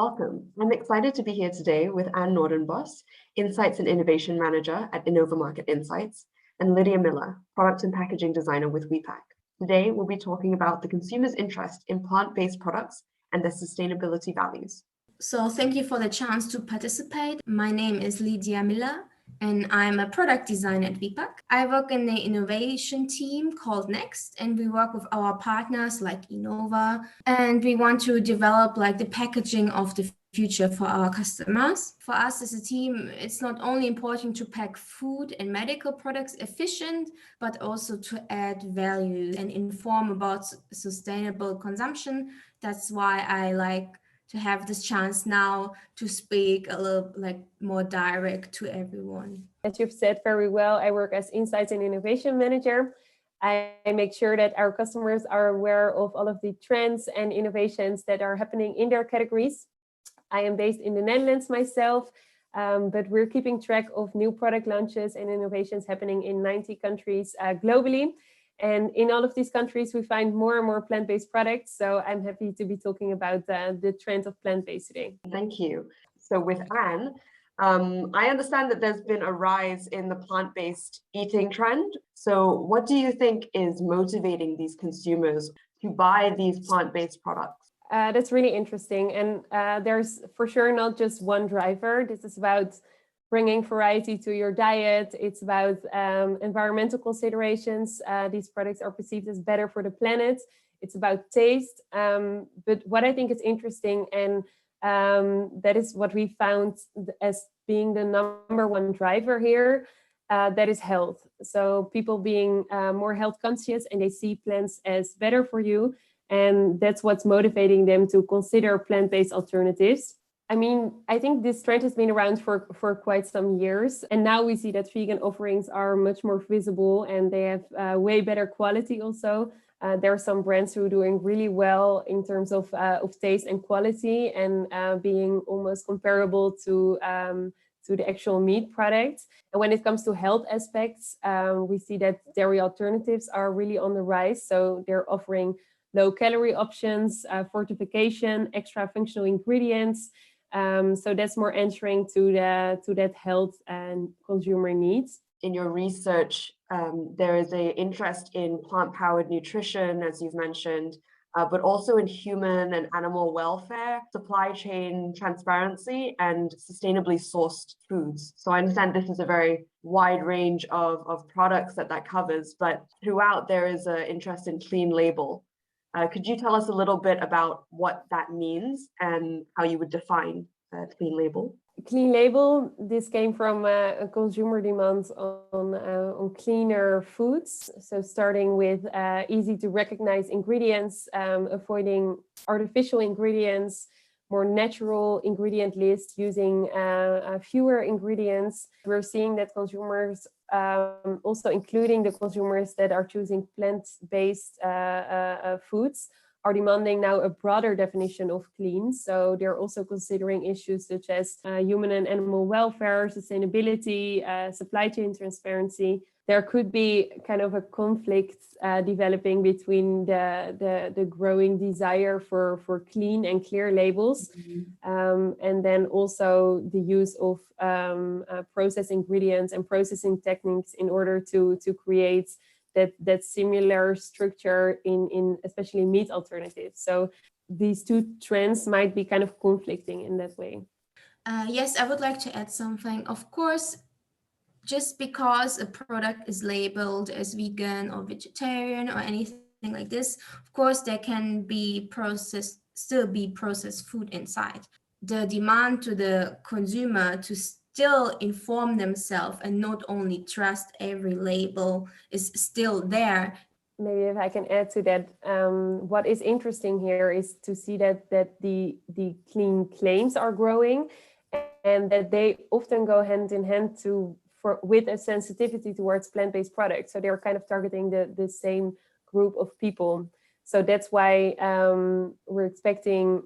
Welcome. I'm excited to be here today with Anne Noordenbos, Insights and Innovation Manager at Innova Market Insights, and Lydia Miller, Product and Packaging Designer with Wipak. Today, we'll be talking about the consumer's interest in plant-based products and their sustainability values. So thank you for the chance to participate. My name is Lydia Miller, and I'm a product designer at Wipak. I work in the innovation team called Next, and we work with our partners like Innova, and we want to develop the packaging of the future for our customers. For us as a team, it's not only important to pack food and medical products efficient, but also to add value and inform about sustainable consumption. That's why I like to have this chance now to speak a little more direct to everyone. As you've said very well, I work as Insights and Innovation Manager. I make sure that our customers are aware of all of the trends and innovations that are happening in their categories. I am based in the Netherlands myself, but we're keeping track of new product launches and innovations happening in 90 countries globally. And in all of these countries, we find more and more plant-based products. So I'm happy to be talking about the trend of plant-based today. Thank you. So with Anne, I understand that there's been a rise in the plant-based eating trend. So what do you think is motivating these consumers to buy these plant-based products? That's really interesting. And there's for sure not just one driver. This is about bringing variety to your diet. It's about environmental considerations. These products are perceived as better for the planet. It's about taste. But what I think is interesting, and that is what we found as being the number one driver here, that is health. So people being more health conscious, and they see plants as better for you. And that's what's motivating them to consider plant-based alternatives. I mean, I think this trend has been around for quite some years. And now we see that vegan offerings are much more visible, and they have way better quality also. There are some brands who are doing really well in terms of taste and quality, and being almost comparable to the actual meat products. And when it comes to health aspects, we see that dairy alternatives are really on the rise. So they're offering low-calorie options, fortification, extra functional ingredients. So that's more answering to that health and consumer needs. In your research, there is an interest in plant-powered nutrition, as you've mentioned, but also in human and animal welfare, supply chain transparency, and sustainably sourced foods. So I understand this is a very wide range of products that covers, but throughout there is an interest in clean label. Could you tell us a little bit about what that means and how you would define a clean label? Clean label, this came from a consumer demand on cleaner foods. So starting with easy to recognize ingredients, avoiding artificial ingredients, more natural ingredient list, using fewer ingredients. We're seeing that consumers, also including the consumers that are choosing plant-based foods, are demanding now a broader definition of clean. So they're also considering issues such as human and animal welfare, sustainability, supply chain transparency. There could be kind of a conflict developing between the growing desire for clean and clear labels, and then also the use of processed ingredients and processing techniques in order to create that similar structure in especially meat alternatives. So these two trends might be kind of conflicting in that way. Yes, I would like to add something. Of course, just because a product is labeled as vegan or vegetarian or anything like this, of course, there can be still be processed food inside. The demand to the consumer to still inform themselves and not only trust every label is still there. Maybe if I can add to that, what is interesting here is to see that the clean claims are growing, and that they often go hand in hand with a sensitivity towards plant-based products. So they're kind of targeting the same group of people. So that's why we're expecting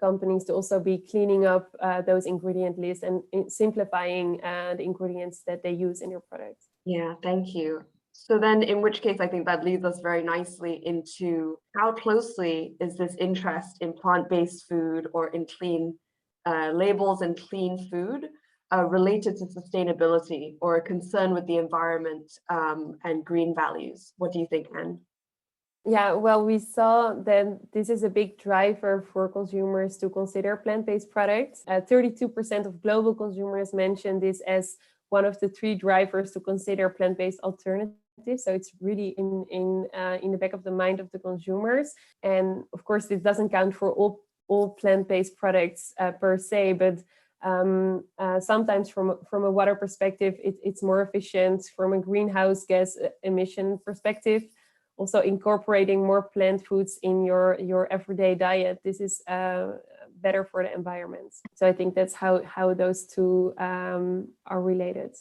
companies to also be cleaning up those ingredient lists and simplifying the ingredients that they use in their products. Yeah, thank you. So then in which case, I think that leads us very nicely into how closely is this interest in plant-based food or in clean labels and clean food related to sustainability or a concern with the environment and green values? What do you think, Anne? Yeah, well, we saw that this is a big driver for consumers to consider plant-based products. 32% of global consumers mentioned this as one of the 3 drivers to consider plant-based alternatives. So it's really in the back of the mind of the consumers. And of course, this doesn't count for all plant-based products per se, but sometimes from a water perspective, it's more efficient. From a greenhouse gas emission perspective, also incorporating more plant foods in your everyday diet. This is better for the environment. So I think that's how those two are related.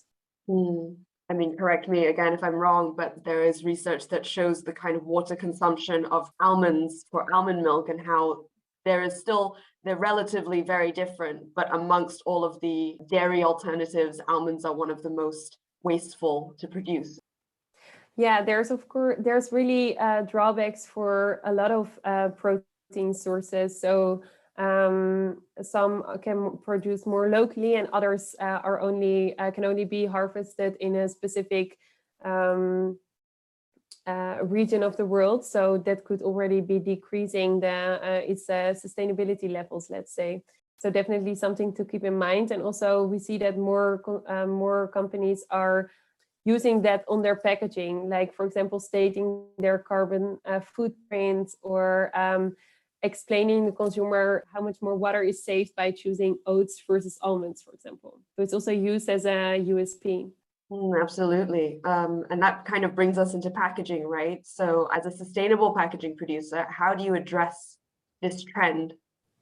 I mean, correct me again if I'm wrong, but there is research that shows the kind of water consumption of almonds for almond milk and how they're relatively very different, but amongst all of the dairy alternatives, almonds are one of the most wasteful to produce. Yeah, there's really drawbacks for a lot of protein sources. So some can produce more locally, and others can only be harvested in a specific region of the world. So that could already be decreasing its sustainability levels, let's say. So definitely something to keep in mind. And also we see that more companies are using that on their packaging, like for example, stating their carbon footprint or explaining to the consumer how much more water is saved by choosing oats versus almonds, for example. So it's also used as a USP. Absolutely. And that kind of brings us into packaging, right? So as a sustainable packaging producer, how do you address this trend?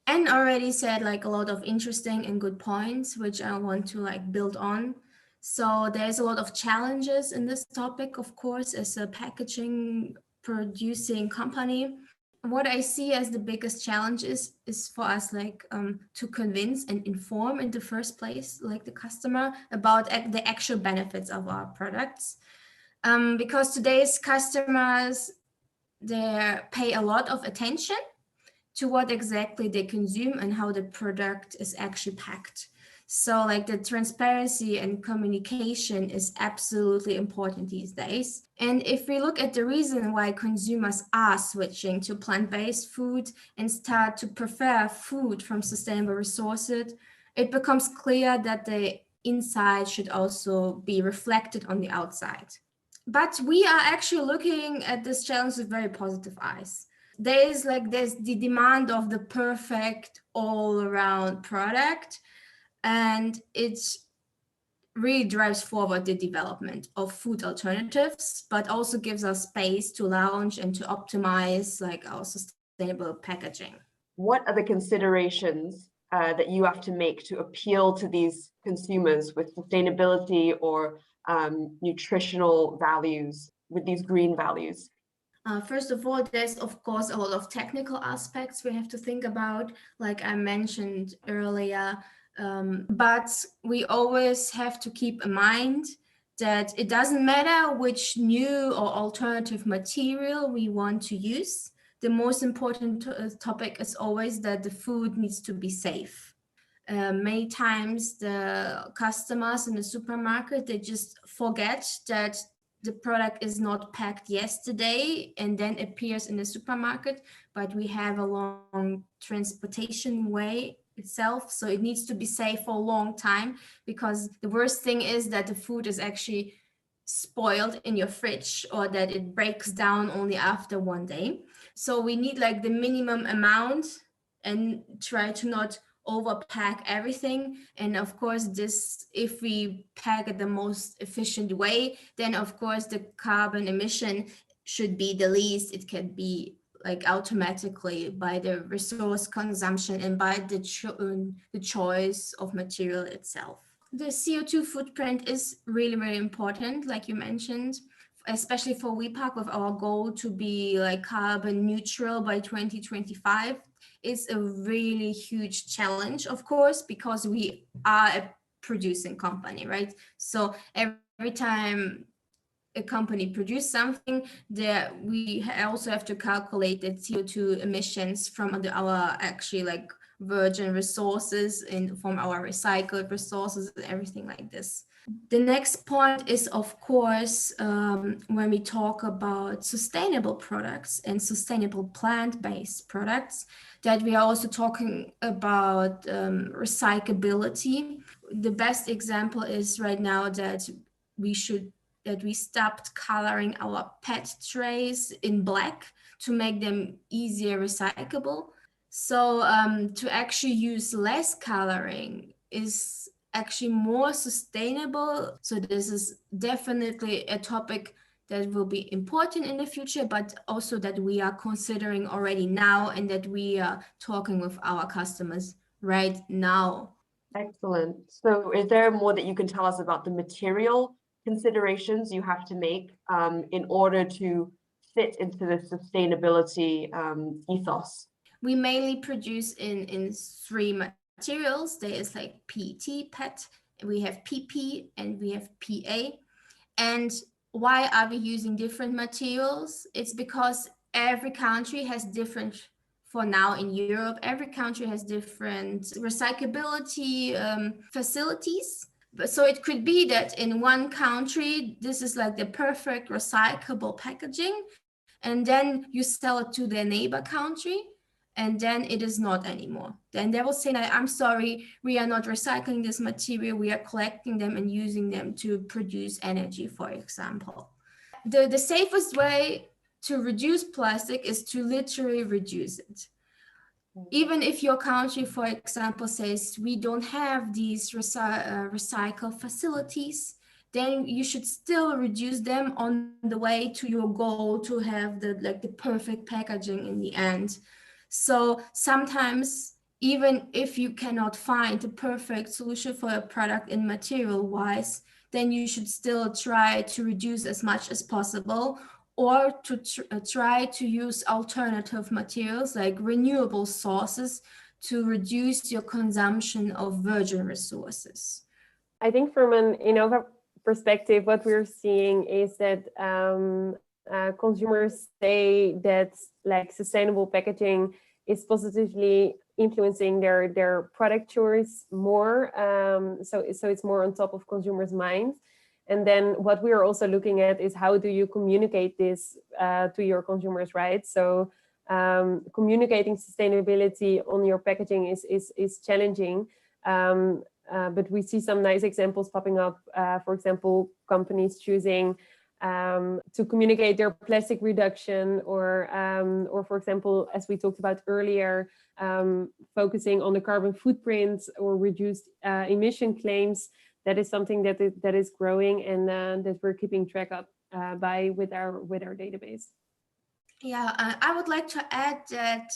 Anne already said like a lot of interesting and good points, which I want to like build on. So there's a lot of challenges in this topic, of course, as a packaging producing company. What I see as the biggest challenge is for us like to convince and inform in the first place, like the customer about the actual benefits of our products. Because today's customers, they pay a lot of attention to what exactly they consume and how the product is actually packed. So like the transparency and communication is absolutely important these days. And if we look at the reason why consumers are switching to plant-based food and start to prefer food from sustainable resources, it becomes clear that the inside should also be reflected on the outside. But we are actually looking at this challenge with very positive eyes. There's the demand of the perfect all-around product, and it really drives forward the development of food alternatives, but also gives us space to launch and to optimize like our sustainable packaging. What are the considerations that you have to make to appeal to these consumers with sustainability or nutritional values, with these green values? First of all, there's of course a lot of technical aspects we have to think about, like I mentioned earlier. But we always have to keep in mind that it doesn't matter which new or alternative material we want to use. The most important topic is always that the food needs to be safe. Many times the customers in the supermarket, they just forget that the product is not packed yesterday and then appears in the supermarket, but we have a long transportation way itself. So it needs to be safe for a long time, because the worst thing is that the food is actually spoiled in your fridge or that it breaks down only after one day. So we need like the minimum amount and try to not overpack everything. And of course, this, if we pack it the most efficient way, then of course the carbon emission should be the least it can be, like automatically by the resource consumption and by the choice of material itself. The CO2 footprint is really, really important, like you mentioned, especially for Wipak, with our goal to be like carbon neutral by 2025. Is a really huge challenge, of course, because we are a producing company, right? So every time a company produce something, that we also have to calculate the CO2 emissions from our actually like virgin resources and from our recycled resources and everything like this. The next point is, of course, when we talk about sustainable products and sustainable plant-based products, that we are also talking about recyclability. The best example is right now that we stopped coloring our PET trays in black to make them easier recyclable. So to actually use less coloring is actually more sustainable. So this is definitely a topic that will be important in the future, but also that we are considering already now and that we are talking with our customers right now. Excellent. So is there more that you can tell us about the material considerations you have to make in order to fit into the sustainability ethos? We mainly produce in three materials. There is like PET, PET, we have PP, and we have PA. And why are we using different materials? It's because every country has different, for now in Europe, every country has different recyclability facilities. So it could be that in one country, this is like the perfect recyclable packaging, and then you sell it to their neighbor country, and then it is not anymore. Then they will say, I'm sorry, we are not recycling this material, we are collecting them and using them to produce energy, for example. The safest way to reduce plastic is to literally reduce it. Even if your country, for example, says we don't have these recycle facilities, then you should still reduce them on the way to your goal to have the perfect packaging in the end. So sometimes, even if you cannot find the perfect solution for a product in material wise, then you should still try to reduce as much as possible, or to try to use alternative materials like renewable sources to reduce your consumption of virgin resources. I think from an Innova perspective, what we're seeing is that consumers say that like sustainable packaging is positively influencing their product choice more. So it's more on top of consumers' minds. And then what we are also looking at is how do you communicate this to your consumers, right? So communicating sustainability on your packaging is challenging. But we see some nice examples popping up. For example, companies choosing to communicate their plastic reduction, or for example, as we talked about earlier, focusing on the carbon footprint or reduced emission claims. That is something that is growing and that we're keeping track of with our database. Yeah, I would like to add that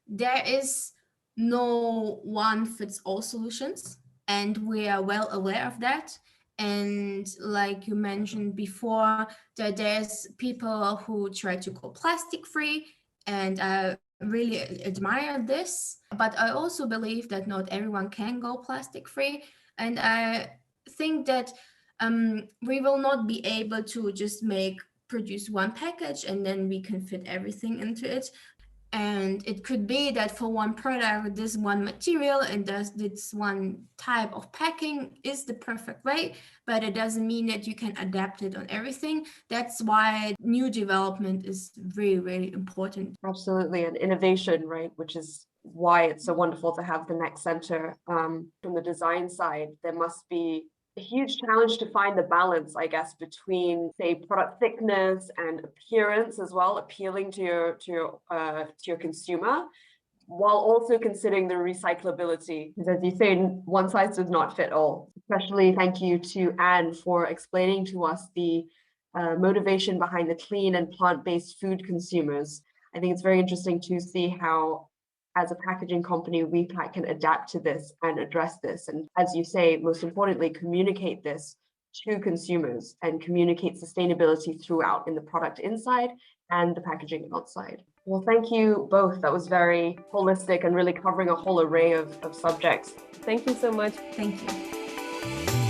there is no one fits all solutions, and we are well aware of that. And like you mentioned before, that there's people who try to go plastic free, and I really admire this. But I also believe that not everyone can go plastic free, and I think that we will not be able to just produce one package and then we can fit everything into it. And it could be that for one product, this one material and this one type of packing is the perfect way, but it doesn't mean that you can adapt it on everything. That's why new development is very, very important. Absolutely, and innovation, right? Which is why it's so wonderful to have the Next Center. From the design side, there must be a huge challenge to find the balance, I guess, between, say, product thickness and appearance as well, appealing to your consumer, while also considering the recyclability. Because as you say, one size does not fit all. Especially thank you to Anne for explaining to us the motivation behind the clean and plant-based food consumers. I think it's very interesting to see how, as a packaging company, Wipak can adapt to this and address this. And as you say, most importantly, communicate this to consumers and communicate sustainability throughout in the product inside and the packaging outside. Well, thank you both. That was very holistic and really covering a whole array of subjects. Thank you so much. Thank you.